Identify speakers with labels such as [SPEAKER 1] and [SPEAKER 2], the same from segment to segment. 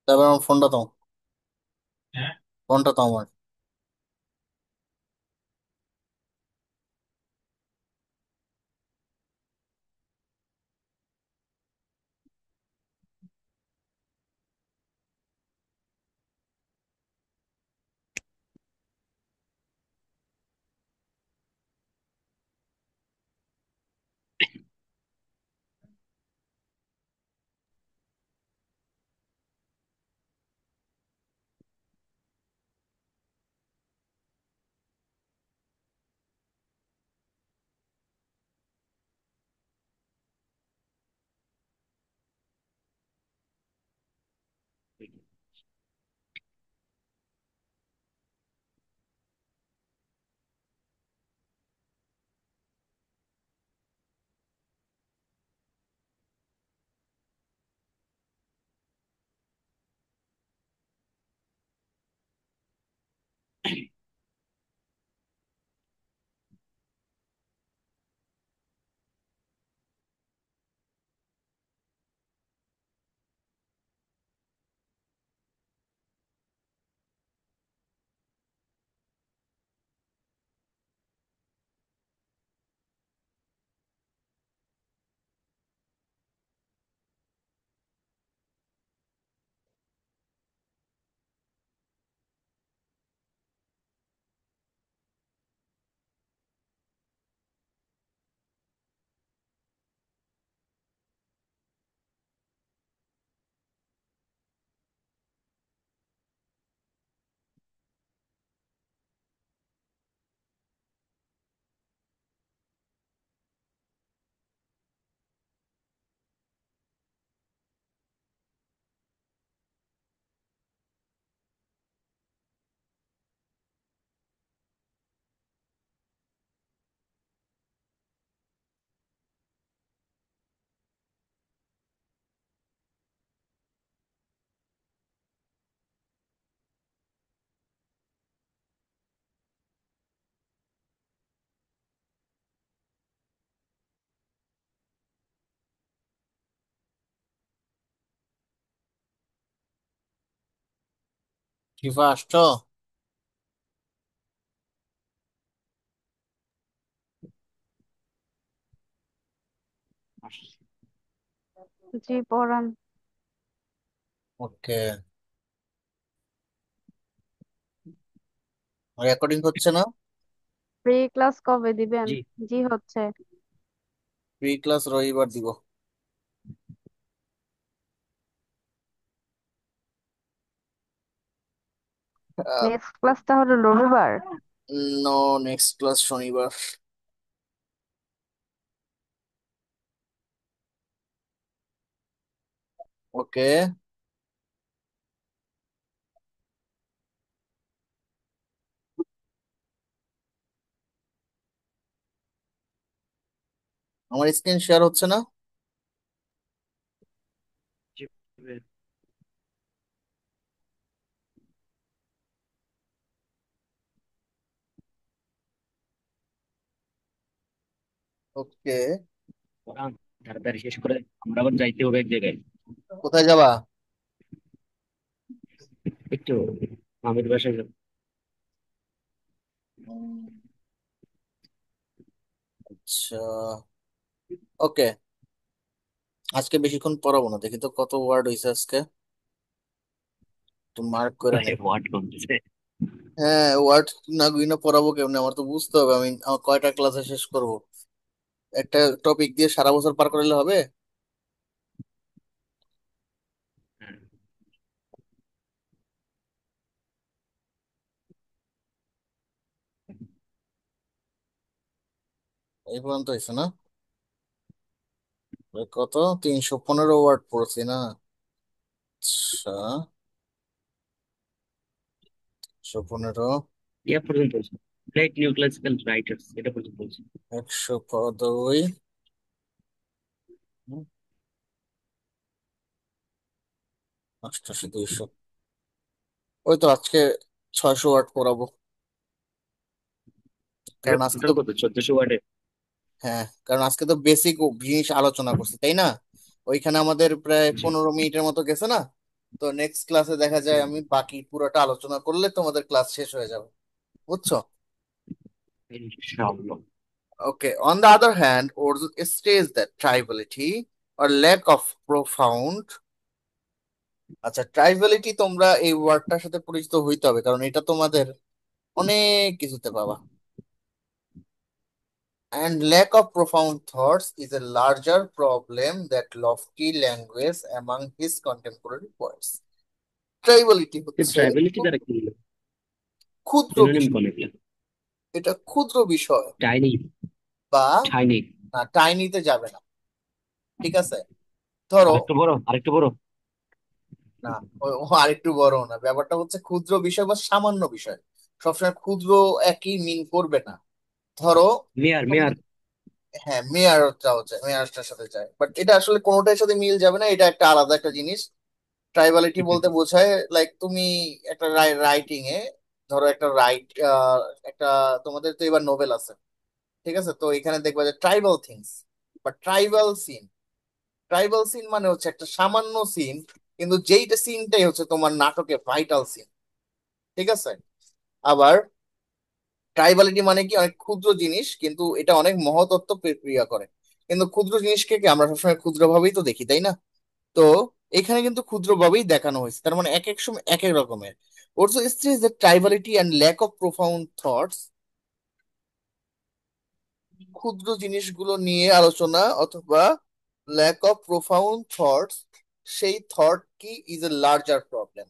[SPEAKER 1] তারপর আমার ফোনটা তো, ফোনটা তো আমার। ফিফা আসছো?
[SPEAKER 2] জি পড়ান।
[SPEAKER 1] ওকে। রেকর্ডিং হচ্ছে না?
[SPEAKER 2] প্রি ক্লাস কবে দিবেন?
[SPEAKER 1] জি।
[SPEAKER 2] জি হচ্ছে।
[SPEAKER 1] প্রি ক্লাস রবিবার দিব।
[SPEAKER 2] নেক্সট ক্লাসটা হলো রবিবার।
[SPEAKER 1] নো, নেক্সট ক্লাস শনিবার। ওকে। আমার স্ক্রিন শেয়ার হচ্ছে না?
[SPEAKER 3] জি ভাই।
[SPEAKER 1] ওকে।
[SPEAKER 3] পড়ান, তাড়াতাড়ি শেষ করে আমরা আবার যাইতে হবে এক জায়গায়।
[SPEAKER 1] কোথায় যাবা?
[SPEAKER 3] একটু মামির বাসায় যাবো।
[SPEAKER 1] উম, আচ্ছা। ওকে। আজকে বেশিক্ষণ পড়াবো না, দেখি তো কত ওয়ার্ড হয়েছে আজকে। তুমি মার্ক করে নে।
[SPEAKER 3] ওয়াট কমতেছে।
[SPEAKER 1] হ্যাঁ, ওয়ার্ড না গুইনা পড়াবো কেমনে? আমার তো বুঝতে হবে আমি আমার কয়টা ক্লাসে শেষ করব। একটা টপিক দিয়ে সারা বছর পার করলে হবে?
[SPEAKER 3] হ্যাঁ,
[SPEAKER 1] এই পর্যন্ত হয়েছে না? কত? 315 ওয়ার্ড পড়ছি না? আচ্ছা। 315।
[SPEAKER 3] ইয়া পর্যন্ত বলছি, গ্রেট নিউ ক্লাসিক্যাল রাইটার্স এটা পর্যন্ত বলছি।
[SPEAKER 1] 100 পদই। 88, 200। ওই তো আজকে 600 ওয়ার্ড পড়াবো।
[SPEAKER 3] এটা
[SPEAKER 1] কারণ আজকে
[SPEAKER 3] টোটাল
[SPEAKER 1] তো,
[SPEAKER 3] কত, 1400 ওয়ার্ডে?
[SPEAKER 1] হ্যাঁ কারণ আজকে তো বেসিক জিনিস আলোচনা করছি, তাই না? ওইখানে আমাদের প্রায়
[SPEAKER 3] জি।
[SPEAKER 1] 15 মিনিটের মতো গেছে না? তো নেক্সট ক্লাসে দেখা যায় আমি বাকি পুরোটা আলোচনা করলে তোমাদের ক্লাস শেষ হয়ে যাবে, বুঝছো?
[SPEAKER 3] ইনশাআল্লাহ।
[SPEAKER 1] Okay, on the other hand, Orzo states that tribalism or lack of profound, আচ্ছা ট্রাইবালিটি তোমরা এই ওয়ার্ডটার সাথে পরিচিত হইতে হবে কারণ এটা তোমাদের অনেক কিছুতে পাবা। And lack of profound thoughts is a larger problem that lofty language among his contemporary poets. ট্রাইবালিটি হচ্ছে
[SPEAKER 3] ট্রাইবালিটি দ্বারা কি হলো?
[SPEAKER 1] ক্ষুদ্র
[SPEAKER 3] সিনোনিম
[SPEAKER 1] বিষয়,
[SPEAKER 3] কোন এগুলা?
[SPEAKER 1] এটা ক্ষুদ্র বিষয়
[SPEAKER 3] টাইনি।
[SPEAKER 1] বা
[SPEAKER 3] টাইনি।
[SPEAKER 1] টাইনিতে যাবে না, ঠিক আছে? ধরো,
[SPEAKER 3] আরেকটু বড়, আরেকটু বড়।
[SPEAKER 1] না, ও আরেকটু বড় না, ব্যাপারটা হচ্ছে ক্ষুদ্র বিষয় বা সামান্য বিষয়, সবসময় ক্ষুদ্র একই মিন করবে না। ধরো
[SPEAKER 3] মেয়ার,
[SPEAKER 1] তুমি,
[SPEAKER 3] মেয়ার।
[SPEAKER 1] হ্যাঁ মেয়ারটাও চায়, মেয়ারটার সাথে চায়, বাট এটা আসলে কোনোটার সাথে মিল যাবে না, এটা একটা আলাদা একটা জিনিস। ট্রাইবালিটি বলতে বোঝায় লাইক তুমি একটা রাইটিং এ, ধরো একটা একটা, তোমাদের তো এবার নোবেল আছে, ঠিক আছে? তো এখানে দেখবা যে ট্রাইবাল থিংস বা ট্রাইবাল সিন, ট্রাইবাল সিন মানে হচ্ছে একটা সামান্য সিন, কিন্তু যেইটা সিনটাই হচ্ছে তোমার নাটকে ভাইটাল সিন, ঠিক আছে? আবার ট্রাইবালিটি মানে কি অনেক ক্ষুদ্র জিনিস কিন্তু এটা অনেক মহতত্ব প্রক্রিয়া করে, কিন্তু ক্ষুদ্র জিনিসকে কি আমরা সবসময় ক্ষুদ্র ভাবেই তো দেখি, তাই না? তো এখানে কিন্তু ক্ষুদ্র ভাবেই দেখানো হয়েছে, তার মানে এক এক সময় এক এক রকমের। Also stress the tribality and lack of profound thoughts, ক্ষুদ্র জিনিসগুলো নিয়ে আলোচনা অথবা ল্যাক অফ প্রোফাউন্ড থটস, সেই থট কি is a larger problem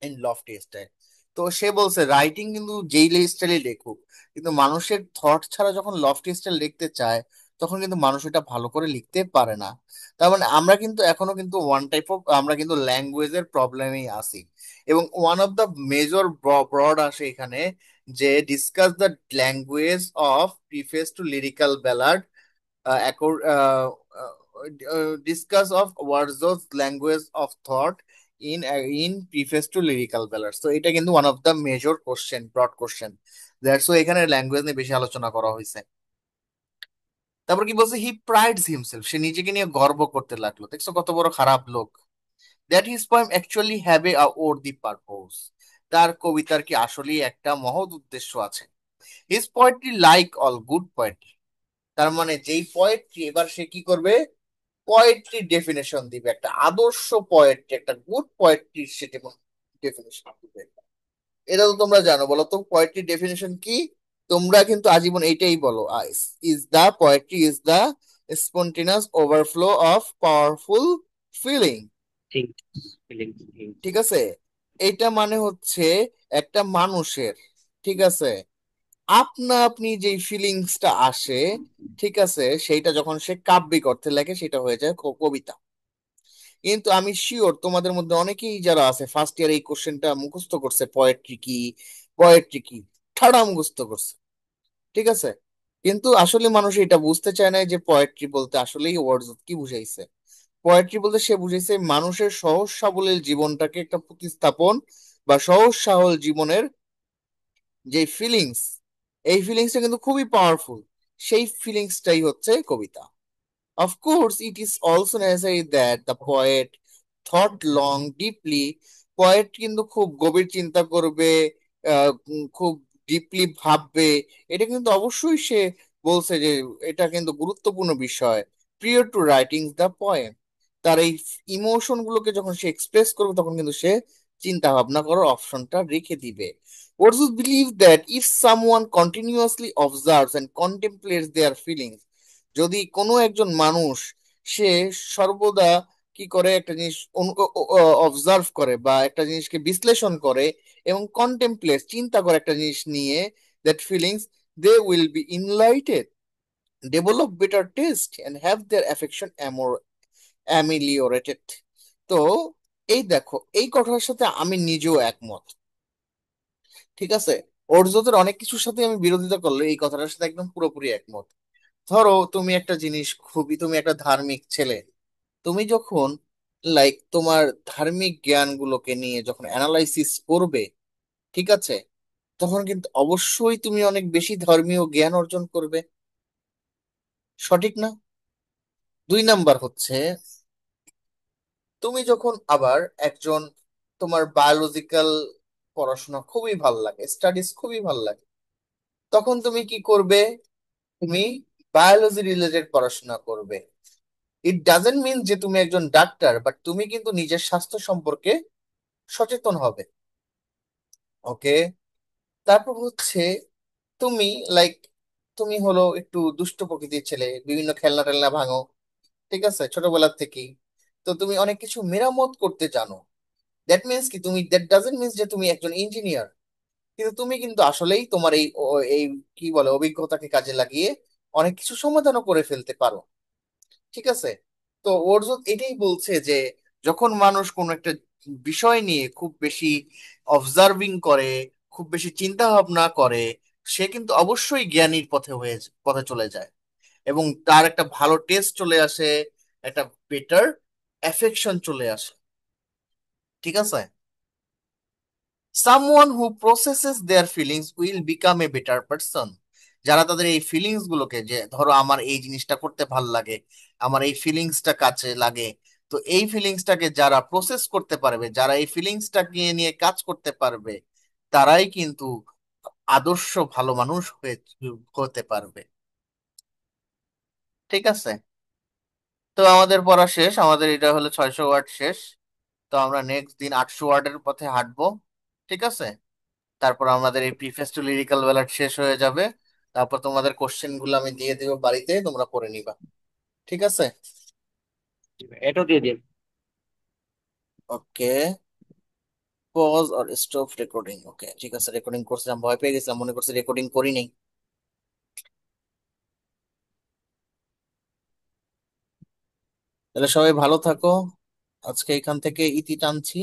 [SPEAKER 1] in lofty style. তো সে বলছে রাইটিং কিন্তু যেই স্টাইলে লেখুক, কিন্তু মানুষের থট ছাড়া যখন লফটি স্টাইল লিখতে চায় তখন কিন্তু মানুষ এটা ভালো করে লিখতে পারে না। তার মানে আমরা কিন্তু এখনো কিন্তু ওয়ান টাইপ অফ, আমরা কিন্তু ল্যাঙ্গুয়েজের প্রবলেমেই আছি। এবং one of the major broad আসে এখানে, যে discuss the language of preface to lyrical ballad, discuss of words language of thought in preface to lyrical balance. তো এটা কিন্তু one of the major question, broad question, that's এখানে language নিয়ে বেশি আলোচনা করা হয়েছে। তারপর কি বলছে, হি প্রাইডস হিমসেলফ, সে নিজেকে নিয়ে গর্ব করতে লাগলো, দেখছো কত বড় খারাপ লোক। That his poem actually have a worthy purpose, তার কবিতার কি আসলেই একটা মহৎ উদ্দেশ্য আছে। His poetry like all good poetry, তার মানে যেই পোয়েট্রি, এবার সে কি করবে, পোয়েট্রি ডেফিনেশন দিবে, একটা আদর্শ পোয়েট্রি, একটা গুড পোয়েট্রি সে ডেফিনেশন দিবে। এটা তো তোমরা জানো, বলো তো পোয়েট্রি ডেফিনেশন কি? তোমরা কিন্তু আজীবন এইটাই বলো, is the poetry is the spontaneous overflow of powerful feeling,
[SPEAKER 3] things, feelings, things.
[SPEAKER 1] ঠিক আছে? এটা মানে হচ্ছে একটা মানুষের, ঠিক আছে, আপনা আপনি যে ফিলিংসটা আসে, ঠিক আছে, সেইটা যখন সে কাব্যিক অর্থে লেখে সেটা হয়ে যায় কবিতা। কিন্তু আমি শিওর তোমাদের মধ্যে অনেকেই যারা আছে ফার্স্ট ইয়ার এই কোশ্চেনটা মুখস্থ করছে, পোয়েট্রি কি, পোয়েট্রি কি, ঠাড়া মুখস্থ করছে, ঠিক আছে? কিন্তু আসলে মানুষ এটা বুঝতে চায় না যে পোয়েট্রি বলতে আসলেই ওয়ার্ডস কি বুঝাইছে। পোয়েট্রি বলতে সে বুঝাইছে মানুষের সহজ সাবলীল জীবনটাকে একটা প্রতিস্থাপন, বা সহজ সরল জীবনের যে ফিলিংস, এই ফিলিংসটা কিন্তু খুবই পাওয়ারফুল, সেই ফিলিংসটাই হচ্ছে কবিতা। Of course, it is also necessary that the poet thought long, deeply. Poet কিন্তু খুব গভীর চিন্তা করবে, খুব ডিপলি ভাববে, এটা কিন্তু অবশ্যই সে বলছে যে এটা কিন্তু গুরুত্বপূর্ণ বিষয়। প্রিয় টু রাইটিং দ্য পোয়েম, তার এই ইমোশন গুলোকে যখন সে এক্সপ্রেস করবে তখন কিন্তু সে চিন্তা ভাবনা করার অপশনটা রেখে দিবে। What you believe that if someone continuously observes and contemplates their feelings, যদি কোনো একজন মানুষ সে সর্বদা কি করে একটা জিনিস অবজার্ভ করে বা একটা জিনিসকে বিশ্লেষণ করে এবং কন্টেমপ্লেট চিন্তা করে একটা জিনিস নিয়ে, that feelings, they will be enlightened, develop better taste and have their affection ameliorated. তো এই দেখো, এই কথার সাথে আমি নিজেও একমত, ঠিক আছে? অর্জতের অনেক কিছুর সাথে আমি বিরোধিতা করলে এই কথাটার সাথে একদম পুরোপুরি একমত। ধরো তুমি একটা জিনিস, খুবই তুমি একটা ধার্মিক ছেলে, তুমি যখন লাইক তোমার ধার্মিক জ্ঞানগুলোকে নিয়ে যখন অ্যানালাইসিস করবে, ঠিক আছে, তখন কিন্তু অবশ্যই তুমি অনেক বেশি ধর্মীয় জ্ঞান অর্জন করবে, সঠিক না? দুই নাম্বার হচ্ছে তুমি যখন আবার একজন, তোমার বায়োলজিক্যাল পড়াশোনা খুবই ভাল লাগে, স্টাডিজ খুবই ভাল লাগে, তখন তুমি কি করবে? তুমি বায়োলজি রিলেটেড পড়াশোনা করবে। ইট ডাজেন্ট মিন যে তুমি একজন ডাক্তার, বাট তুমি কিন্তু নিজের স্বাস্থ্য সম্পর্কে সচেতন হবে। ওকে। তারপর হচ্ছে তুমি, লাইক, তুমি হলো একটু দুষ্ট প্রকৃতির ছেলে, বিভিন্ন খেলনা টেলনা ভাঙো, ঠিক আছে, ছোটবেলার থেকেই। তো তুমি অনেক কিছু মেরামত করতে জানো। দ্যাট মিনস কি, তুমি, দ্যাট ডাজেন্ট মিনস যে তুমি একজন ইঞ্জিনিয়ার। কিন্তু তুমি কিন্তু আসলেই তোমার এই কি বলে অভিজ্ঞতাকে কাজে লাগিয়ে অনেক কিছু সমাধানও করে ফেলতে পারো। ঠিক আছে। তো অর্জুন এটাই বলছে যে যখন মানুষ কোন একটা বিষয় নিয়ে খুব বেশি অবজার্ভিং করে, খুব বেশি চিন্তা ভাবনা করে, সে কিন্তু অবশ্যই জ্ঞানীর পথে চলে যায়, এবং তার একটা ভালো টেস্ট চলে আসে, একটা বেটার অ্যাফেকশন চলে আসে। ঠিক আছে। Someone who processes there feelings will become a better person. যারা তাদের এই ফিলিংস গুলোকে, যে ধরো আমার এই জিনিসটা করতে ভাল লাগে, আমার এই ফিলিংসটা কাছে লাগে, তো এই ফিলিংসটাকে যারা প্রসেস করতে পারবে, যারা এই ফিলিংসটাকে নিয়ে কাজ করতে পারবে, তারাই কিন্তু আদর্শ ভালো মানুষ হতে পারবে। ঠিক আছে। তো আমাদের পড়া শেষ, আমাদের এটা হলো 600 ওয়ার্ড শেষ। তো আমরা নেক্সট দিন 800 ওয়ার্ডের পথে হাঁটবো। ঠিক আছে। তারপর আমাদের এই প্রিফেস টু লিরিক্যাল ব্যালাড শেষ হয়ে যাবে। তারপর তোমাদের কোশ্চেন গুলো আমি দিয়ে দেবো বাড়িতে, তোমরা করে নিবা। ঠিক আছে।
[SPEAKER 3] এটাও দিয়ে দিন।
[SPEAKER 1] ওকে। পজ আর স্টপ রেকর্ডিং। ওকে, ঠিক আছে, রেকর্ডিং করছিলাম, ভয় পেয়ে গেছিলাম, মনে করছি রেকর্ডিং করি নাই। তাহলে সবাই ভালো থাকো। আজকে এখান থেকে ইতি টানছি।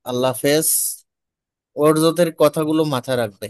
[SPEAKER 1] আল্লাহ হাফেজ। ওর কথাগুলো মাথায় রাখবে।